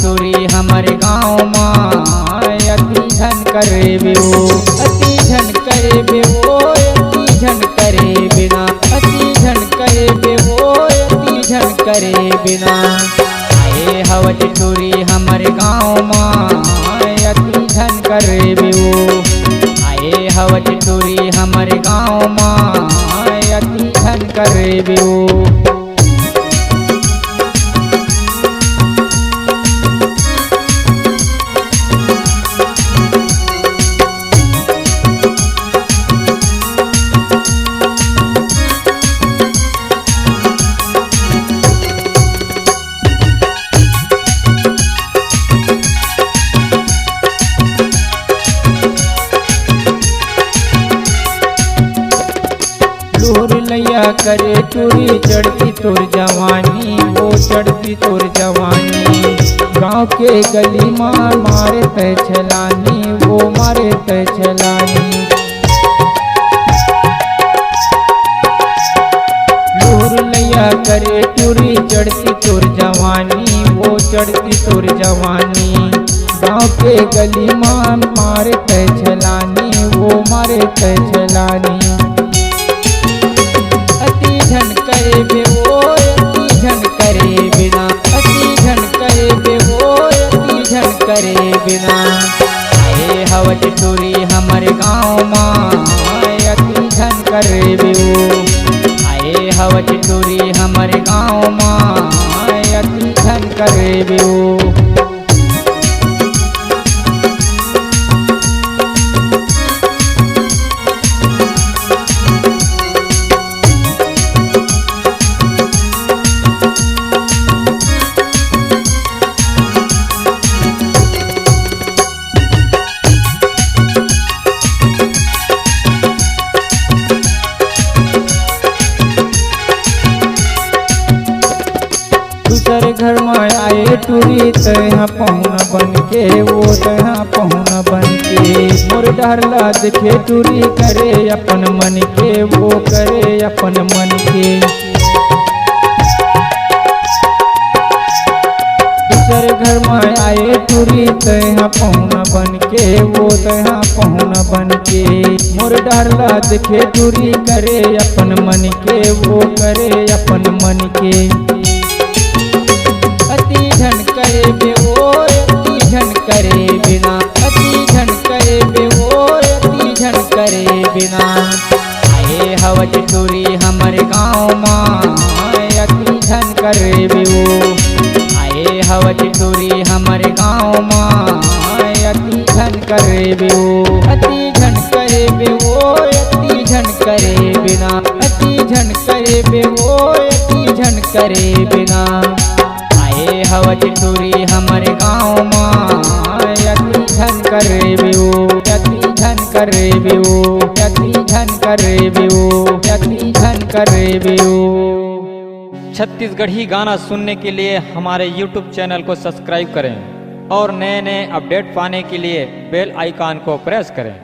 टूरी हमारे गाँव माँ अति झन करे बेओ, अति झन करे बेओ, अति झन करे बिना, अति झन करे बेओ, अति झन करे बिना। आए हवज टूरी हमारे गाँव माँ अति झन करे बेओ, आए हवज टूरी हमारे गाँव माँ अति झन करे बेओ। लूर लैया करे टूरी चढ़ती तोर जवानी, वो चढ़ती तोर जवानी। गाँव के गली माँ मारे तय छलानी, वो मारे तय छलानी। लूर लैया करे टूरी चढ़ती तोर जवानी, वो चढ़ती तोर जवानी। गाँव के गली माँ मारे तय छलानी, वो मारे तय छलानी। झन करे बेओ, अति झन करे बिना, अति झन करे बेओ, अति झन करे बिना। आए हवज टूरी हमारे गाँव माँ अति झन करे बेओ, आए हवज टूरी हमारे गाँव माँ अति झन करे बेओ। दूसर घर में आए टूरी तहाँ पहुना बन के, वो तहाँ पहुना बन के। मोर डरला देखे टूरी करे अपन मन के, वो करे अपन मन के। दूसर घर में आए टूरी तहाँ पहुना बन के, वो तहाँ पहुना बन के। मोर डरला देखे टूरी करे अपन मन के, वो करे अपन मन के। अति झन करे बेओ, अति झन करे बिना, अति झन करे बेओ, अति झन करे बिना। आए हवज टूरी हमारे गाँव माँ अति झन करे बेओ, आए हवज टूरी हमारे गाँव माँ अति झन करे बेओ, अति झन करे बेओ, अति झन करे बिना, अति झन करे बेओ, अति झन करे बिना। आए हवज टूरी हमारे गाँव माँ अति झन करे बेओ, अति झन करे बेओ, अति झन करे बेओ, अति झन करे बेओ। छत्तीसगढ़ी गाना सुनने के लिए हमारे YouTube चैनल को सब्सक्राइब करें और नए नए अपडेट पाने के लिए बेल आइकॉन को प्रेस करें।